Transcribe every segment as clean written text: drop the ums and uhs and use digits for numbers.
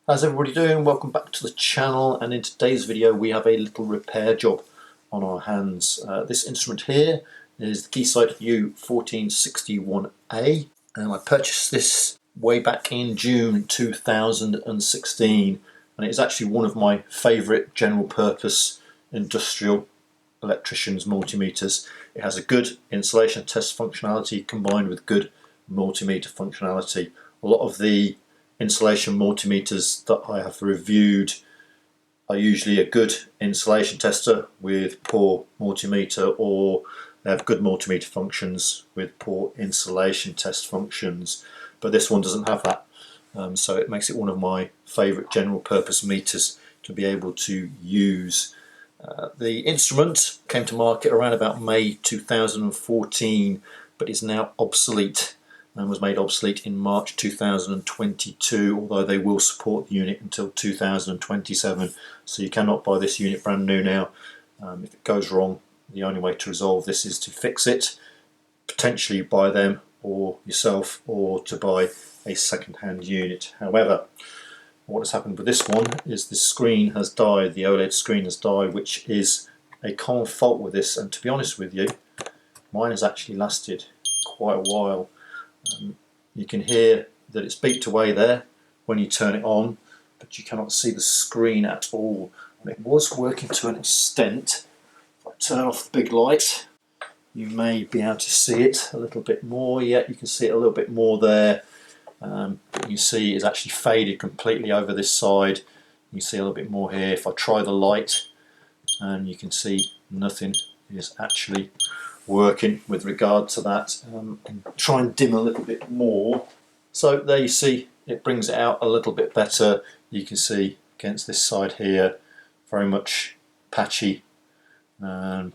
How's everybody doing? Welcome back to the channel, and in today's video we have a little repair job on our hands. This instrument here is the Keysight U1461A, and I purchased this way back in June 2016, and it's actually one of my favourite general purpose industrial electricians multimeters. It has a good insulation test functionality combined with good multimeter functionality. A lot of the insulation multimeters that I have reviewed are usually a good insulation tester with poor multimeter, or they have good multimeter functions with poor insulation test functions, but this one doesn't have that, so it makes it one of my favourite general purpose meters to be able to use. The instrument came to market around about May 2014, but is now obsolete and was made obsolete in March 2022, although they will support the unit until 2027, so you cannot buy this unit brand new now. If it goes wrong, the only way to resolve this is to fix it, potentially buy them or yourself, or to buy a second-hand unit. However, what has happened with this one is the screen has died, the OLED screen has died, which is a common fault with this, and to be honest with you, mine has actually lasted quite a while. You can hear that it's beeped away there when you turn it on, but you cannot see the screen at all. And it was working to an extent. If I turn off the big light, you may be able to see it a little bit more. Yeah, you can see it a little bit more there. You see it's actually faded completely over this side. You can see a little bit more here. If I try the light, and you can see nothing is actually working with regard to that. And try and dim a little bit more. So there you see, it brings it out a little bit better. You can see against this side here, very much patchy. On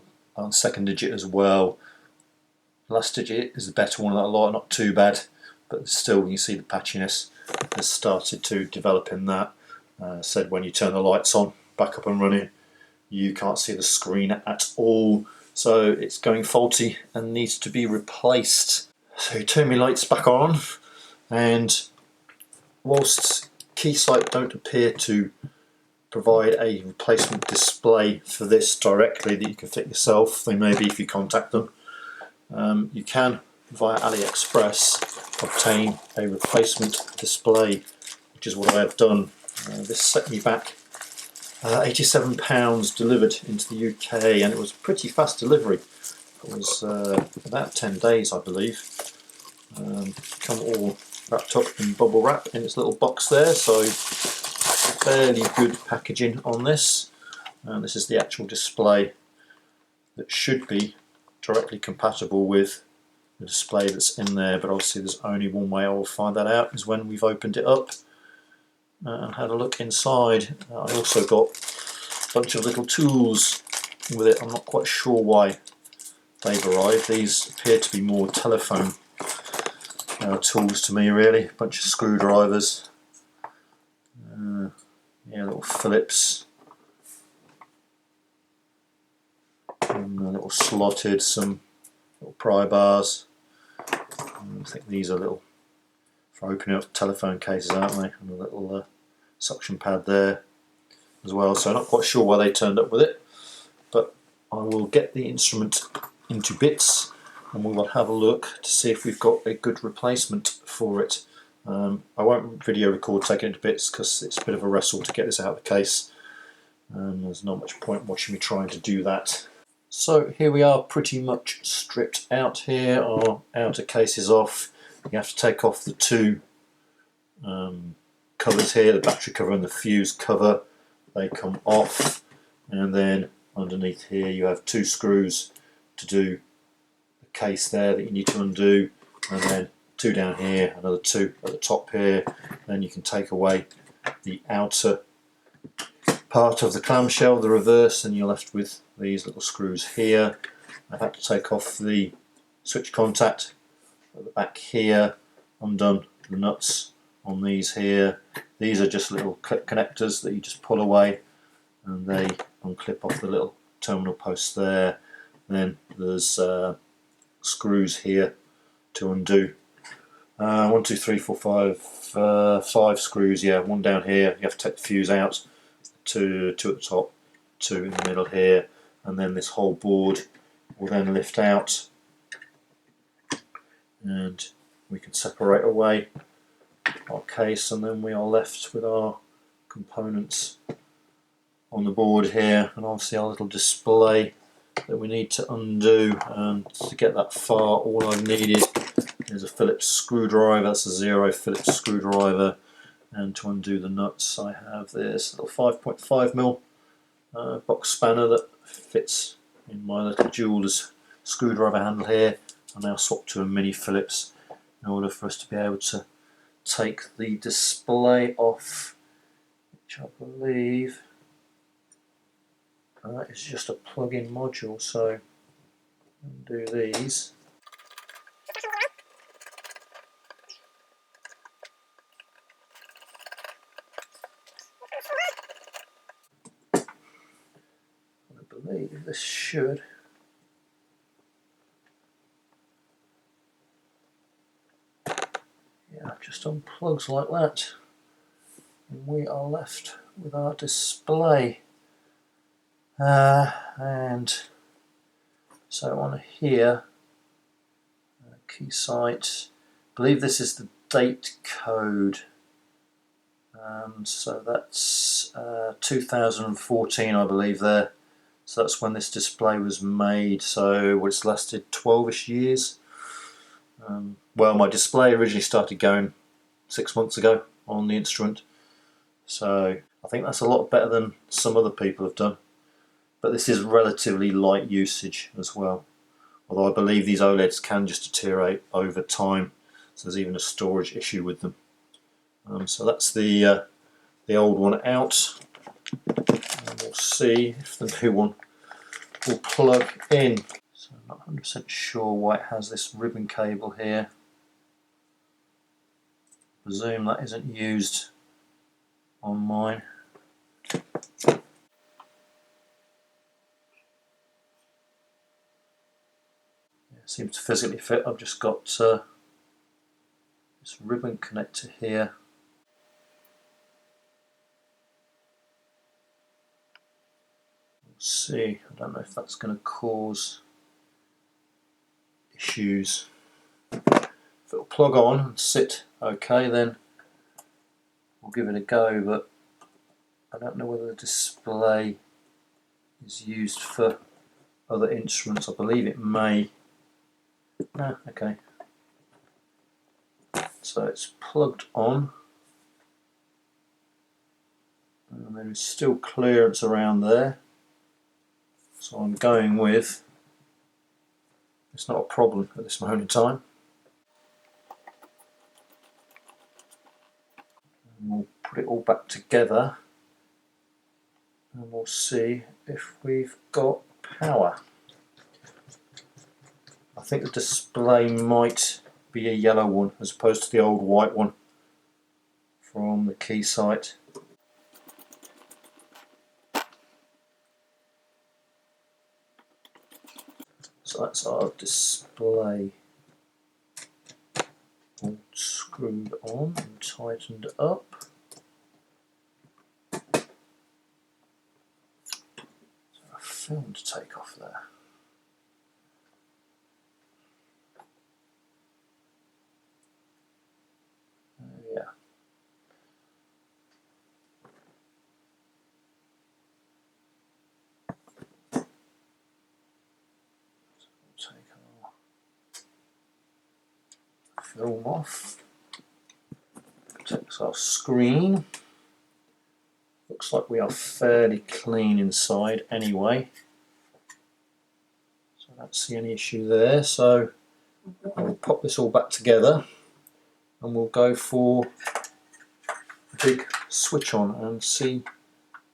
second digit as well. Last digit is the better one of that lot, not too bad, but still you see the patchiness has started to develop in that. Said when you turn the lights on, back up and running, you can't see the screen at all. So it's going faulty and needs to be replaced. So turn my lights back on, and whilst Keysight don't appear to provide a replacement display for this directly that you can fit yourself, they may be if you contact them. You can via Aliexpress obtain a replacement display, which is what I have done. This set me back £87 delivered into the UK, and it was pretty fast delivery. It was about 10 days, I believe. Come all wrapped up in bubble wrap in its little box there, so fairly good packaging on this. And this is the actual display that should be directly compatible with the display that's in there, but obviously there's only one way I will find that out, is when we've opened it up and had a look inside. I also got a bunch of little tools with it. I'm not quite sure why they've arrived. These appear to be more telephone tools to me, really. A bunch of screwdrivers, yeah, little Phillips, and a little slotted, some little pry bars. I think these are little for opening up telephone cases, aren't they? And a little suction pad there as well. So not quite sure why they turned up with it, but I will get the instrument into bits and we will have a look to see if we've got a good replacement for it. I won't video record taking it to bits because it's a bit of a wrestle to get this out of the case. There's not much point watching me trying to do that. So here we are, pretty much stripped out here. Our outer case is off. You have to take off the two covers here, the battery cover and the fuse cover. They come off, and then underneath here you have two screws to do the case there that you need to undo, and then two down here, another two at the top here. Then you can take away the outer part of the clamshell, the reverse, and you're left with these little screws here. I've had to take off the switch contact at the back here, undone the nuts on these here. These are just little clip connectors that you just pull away, and they unclip off the little terminal posts there. Then there's screws here to undo 1, 2, 3, 4, 5, 5 screws, yeah, one down here. You have to take the fuse out, two at the top, 2 in the middle here, and then this whole board will then lift out, and we can separate away our case, and then we are left with our components on the board here, and obviously our little display that we need to undo. And to get that far, all I've needed is a Phillips screwdriver. That's a 0 Phillips screwdriver, and to undo the nuts I have this little 5.5mm box spanner that fits in my little jeweler's screwdriver handle here. I now swap to a mini Phillips in order for us to be able to take the display off, which I believe is just a plug-in module. So undo these. I believe this should just unplugs like that, and we are left with our display. And so on here, Keysight, I believe this is the date code, so that's 2014 I believe there, so that's when this display was made, so it's lasted 12ish years. Well, my display originally started going 6 months ago on the instrument, so I think that's a lot better than some other people have done. But this is relatively light usage as well, although I believe these OLEDs can just deteriorate over time, so there's even a storage issue with them. So that's the old one out, and we'll see if the new one will plug in. So I'm not 100% sure why it has this ribbon cable here. I presume that isn't used on mine. It seems to physically fit. I've just got this ribbon connector here. We'll see. I don't know if that's going to cause issues. If it'll plug on and sit okay, then we'll give it a go, but I don't know whether the display is used for other instruments. I believe it may. No, okay. So it's plugged on, and there is still clearance around there, so I'm going with it's not a problem at this moment in time. And we'll put it all back together and we'll see if we've got power. I think the display might be a yellow one as opposed to the old white one from the Keysight. So that's our display all screwed on and tightened up. So a film to take off there. Yeah. So we'll take our film off. Protects our screen. Looks like we are fairly clean inside anyway, so I don't see any issue there. So I'll pop this all back together and we'll go for a big switch on and see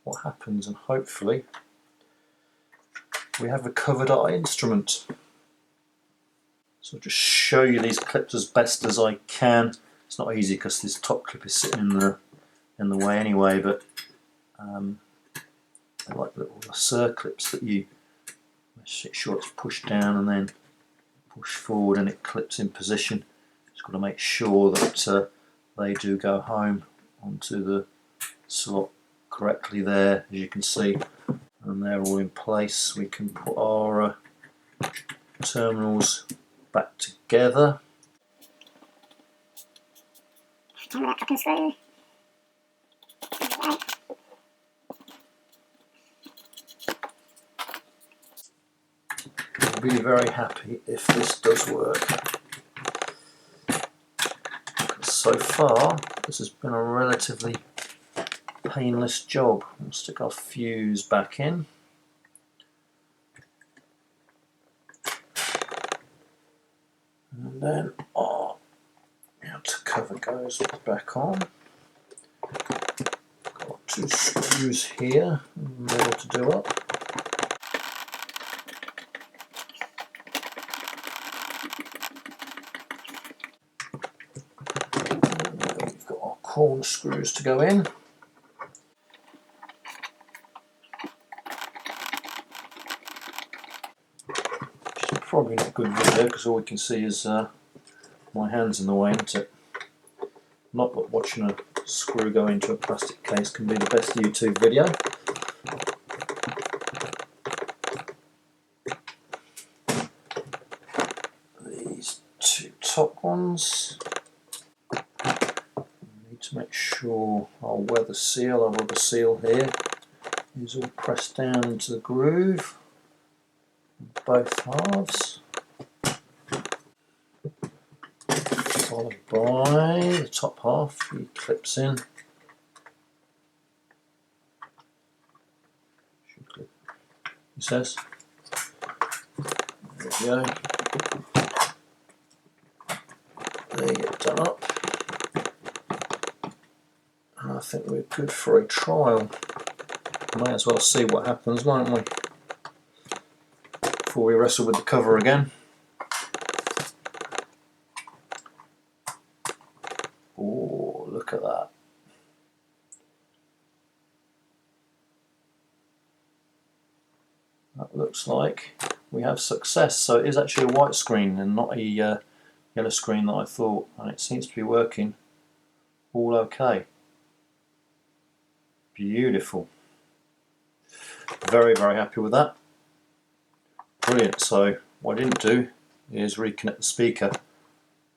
what happens, and hopefully we have recovered our instrument. So I'll just show you these clips as best as I can. It's not easy because this top clip is sitting in the way anyway, but I like little circlips that you make sure it's pushed down and then push forward and it clips in position Just got to make sure that they do go home onto the slot correctly there, as you can see, and they're all in place. We can put our terminals back together. That cup and screw. I'll be very happy if this does work. So far, this has been a relatively painless job. We'll stick our fuse back in. And then our outer cover goes back on. Got 2 screws here, middle to do up. We've got our corner screws to go in. Probably not good video because all we can see is my hands in the way, isn't it? Not that watching a screw go into a plastic case can be the best YouTube video. These 2 top ones, we need to make sure our weather seal, our rubber seal here, is all pressed down into the groove. Both halves, followed by the top half, he clips in. Should clip, he says. There we go. They get done up. And I think we're good for a trial. Might as well see what happens, won't we? Before we wrestle with the cover again. Oh, look at that. That looks like we have success. So it is actually a white screen and not a yellow screen that I thought, and it seems to be working all okay. Beautiful. Very, very happy with that. Brilliant. So what I didn't do is reconnect the speaker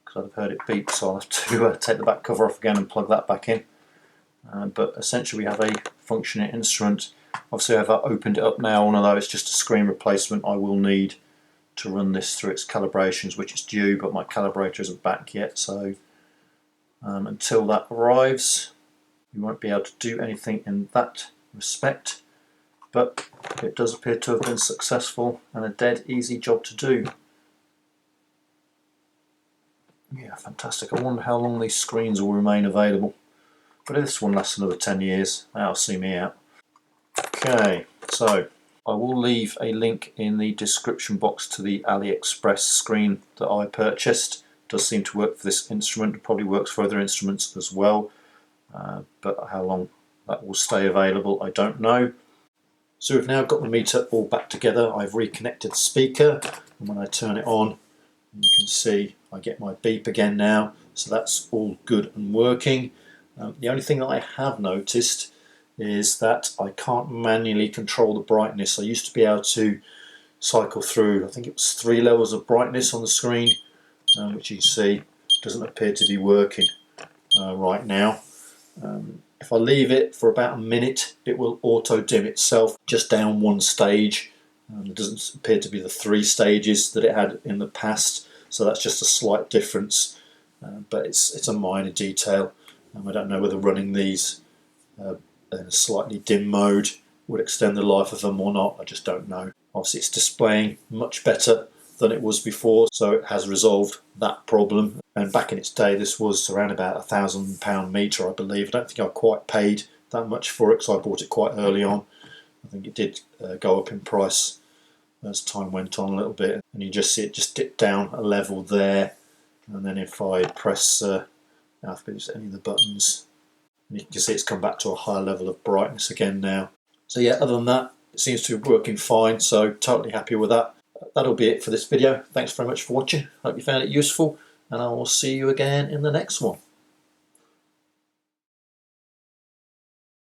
because I'd have heard it beep, so I'll have to take the back cover off again and plug that back in. But essentially we have a functioning instrument. Obviously I've opened it up now, and although it's just a screen replacement, I will need to run this through its calibrations, which is due, but my calibrator isn't back yet, so until that arrives you won't be able to do anything in that respect. But it does appear to have been successful and a dead easy job to do. Yeah, fantastic. I wonder how long these screens will remain available. But if this one lasts another 10 years, that'll see me out. Okay, so I will leave a link in the description box to the Aliexpress screen that I purchased. It does seem to work for this instrument. It probably works for other instruments as well. But how long that will stay available, I don't know. So we've now got the meter all back together. I've reconnected the speaker, and when I turn it on, you can see I get my beep again now. So that's all good and working. The only thing that I have noticed is that I can't manually control the brightness. I used to be able to cycle through, I think it was 3 levels of brightness on the screen, which you can see doesn't appear to be working right now. If I leave it for about a minute, it will auto dim itself just down 1 stage. It doesn't appear to be the 3 stages that it had in the past, so that's just a slight difference, but it's a minor detail. I don't know whether running these in a slightly dim mode would extend the life of them or not. I just don't know. Obviously it's displaying much better than it was before, so it has resolved that problem. And back in its day, this was around about £1,000 meter, I believe. I don't think I quite paid that much for it because I bought it quite early on. I think it did go up in price as time went on a little bit, and you just see it just dip down a level there. And then if I press any of the buttons, you can see it's come back to a higher level of brightness again now. So yeah, other than that, it seems to be working fine, so totally happy with that. That'll be it for this video. Thanks very much for watching. Hope you found it useful, and I will see you again in the next one.